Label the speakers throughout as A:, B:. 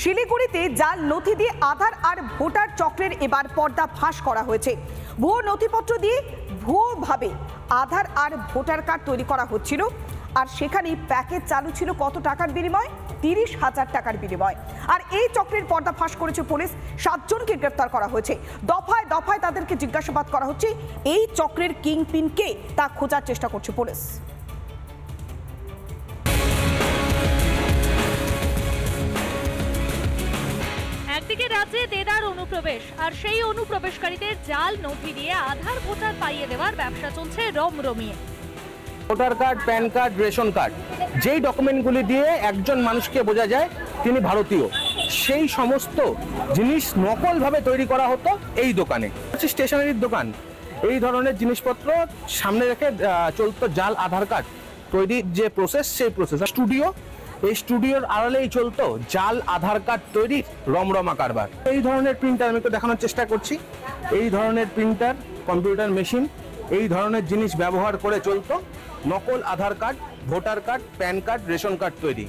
A: শিলিগুড়িতে জাল নথি দিয়ে আধার আর ভোটার চক্রের এবার পর্দা ফাঁস করা হয়েছে। ভুয়ো নথিপত্র দিয়ে ভুয়োভাবে আধার আর ভোটার কার্ড তৈরি করা হচ্ছিল, আর সেখানে প্যাকেজ চালু ছিল কত টাকার বিনিময়? 30,000 টাকার বিনিময়। আর এই চক্রের পর্দা ফাঁস করেছে পুলিশ। 7 জনকে গ্রেফতার করা হয়েছে। দফায় দফায় তাদেরকে জিজ্ঞাসাবাদ করা হচ্ছে। এই চক্রের কিংপিন কে তা খোঁজার চেষ্টা করছে পুলিশ।
B: একদিকে রাজ্যে দেদার অনুপ্রবেশ, আর সেই অনুপ্রবেশকারীদের জাল নথি দিয়ে আধার ভোটার পাইয়ে দেওয়ার ব্যবসা চলছে রমরমিয়ে।
C: Voter card, PAN card, ration card, যেই ডকুমেন্টগুলি দিয়ে একজন মানুষকে বোঝা যায় তিনি ভারতীয়, সেই সমস্ত জিনিস নকলভাবে তৈরি করা হতো এই দোকানে। স্টেশনারির দোকান, এই ধরনের জিনিসপত্র সামনে রেখে চলতো জাল আধার কার্ড তৈরির যে প্রসেস, সেই প্রসেস। স্টুডিও, এই স্টুডিওর আড়ালেই চলতো জাল আধার কার্ড তৈরির রমরমা কারবার। এই ধরনের প্রিন্টার আমি একটু দেখানোর চেষ্টা করছি। এই ধরনের প্রিন্টার, কম্পিউটার মেশিন, এই ধরনের জিনিস ব্যবহার করে চলতো নকল Aadhaar card, voter card, PAN card, ration card তৈরি।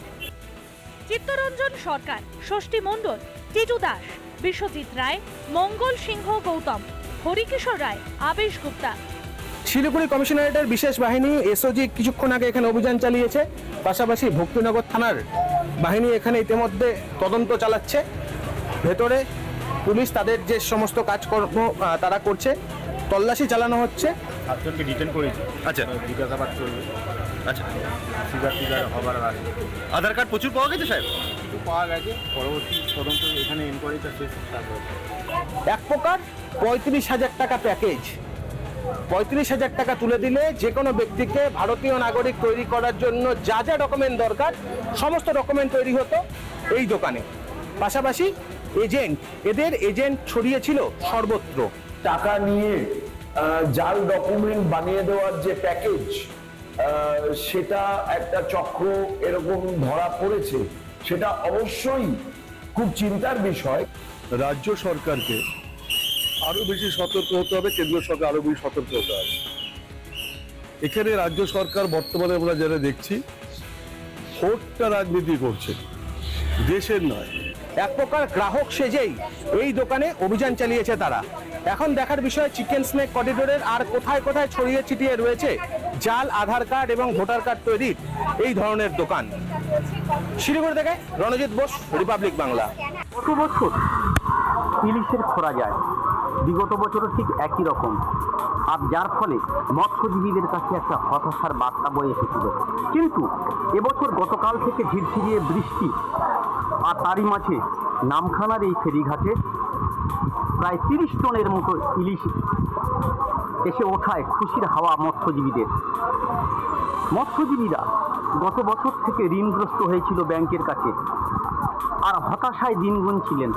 B: চিত্তরঞ্জন সরকার, ষষ্ঠী মণ্ডল, টিটু দাস, বিশ্বজিৎ রায়, মঙ্গল সিংহ গৌতম, হরিকিশোর রায়, আবেশ গুপ্তা।
C: শিলিগুড়ি কমিশনারেটের বিশেষ বাহিনী এসওজি কিছুক্ষণ আগে এখানে অভিযান চালিয়েছে। পাশাপাশি ভক্তিনগর থানার বাহিনী এখানে ইতিমধ্যে তদন্ত চালাচ্ছে। ভেতরে পুলিশ তাদের যে সমস্ত কাজকর্ম তারা করছে, তল্লাশি চালানো হচ্ছে।
D: 7 জনকে ডিটেন করেছে।
C: আচ্ছা,
D: জিজ্ঞাসাবাদ চলবে।
C: আচ্ছা,
D: সিগার হবার আগে।
C: আধার কার্ড প্রচুর পাওয়া গেছে সাহেব?
D: কিছু পাওয়া গেছে, পরবর্তী তদন্ত এখানে ইনকোয়ারিটা শেষ হবে।
C: এক প্রকার 35,000 টাকা প্যাকেজ। 35,000 টাকা তুলে দিলে যে কোনো ব্যক্তিকে ভারতীয় নাগরিক তৈরি করার জন্য যা যা ডকুমেন্ট দরকার সমস্ত ডকুমেন্ট তৈরি হতো এই দোকানে। পাশাপাশি এজেন্ট, এদের এজেন্ট ছড়িয়েছিল সর্বত্র।
E: টাকা নিয়ে জাল ডকুমেন্ট বানিয়ে দেওয়ার যে প্যাকেজ, সেটা একটা চক্র এরকম ধরা পড়েছে, সেটা অবশ্যই খুব চিন্তার বিষয়।
F: রাজ্য সরকারকে আরো বেশি সতর্ক হতে হবে, কেন্দ্র সরকার আরো বেশি সতর্ক হতে হবে। এখানে রাজ্য সরকার বর্তমানে আমরা যারা দেখছি ভোটটা রাজনীতি করছে, দেশের নয়।
C: এক প্রকার গ্রাহক সেজেই এই দোকানে অভিযান চালিয়েছে তারা। এখন দেখার বিষয় চিকেন স্নেক করিডোরের আর কোথায় কোথায় ছড়িয়ে ছিটিয়ে রয়েছে জাল আধার কার্ড এবং ভোটার কার্ড তৈরির এই ধরনের দোকান। শিলিগুড়ি থেকে রণজিৎ বোস, রিপাবলিক বাংলা।
G: গত বছর ইলিশের খোরা যায়, বিগত বছরও ঠিক একই রকম, আর যার ফলে মৎস্যজীবীদের কাছে একটা হতাশার বার্তা বয়ে এসেছিল। কিন্তু এবছর গতকাল থেকে ঝিরঝিরিয়ে বৃষ্টি, আর তারই মাঝে নামখানার এই ফেরিঘাটে প্রায় 30 টনের মতো ইলিশ এসে ওঠায় খুশির হাওয়া মৎস্যজীবীদের। মৎস্যজীবীরা গত বছর থেকে ঋণগ্রস্ত হয়েছিল ব্যাংকের কাছে, আর হতাশায় দিন গুনছিলেন।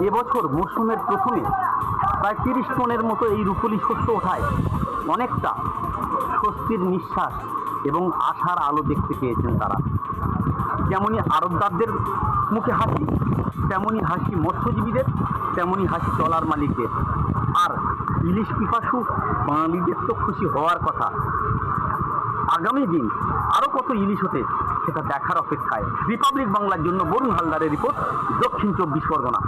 G: এবছর মৌসুমের প্রথমে প্রায় 30 টনের মতো এই রুপোলি শস্য ওঠায় অনেকটা স্বস্তির নিঃশ্বাস এবং আশার আলো দেখতে পেয়েছেন তারা। যেমনই আড়তদারদের মুখে হাসি, তেমনই হাসি মৎস্যজীবীদের, তেমনই হাসি ট্রলার মালিকদের। আর ইলিশ পিপাসু বাঙালিদের তো খুশি হওয়ার কথা। আগামী দিন আরও কত ইলিশ হতে সেটা দেখার অপেক্ষায়। রিপাবলিক বাংলার জন্য বরুণ হালদারের রিপোর্ট, দক্ষিণ 24 পরগনা।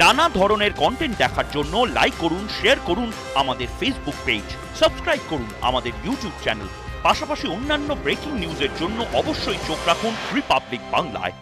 H: নানা ধরনের কন্টেন্ট দেখার জন্য লাইক করুন, শেয়ার করুন আমাদের ফেসবুক পেজ, সাবস্ক্রাইব করুন আমাদের ইউটিউব চ্যানেল। পাশাপাশি অন্যান্য ব্রেকিং নিউজের জন্য অবশ্যই চোখ রাখুন রিপাবলিক বাংলায়।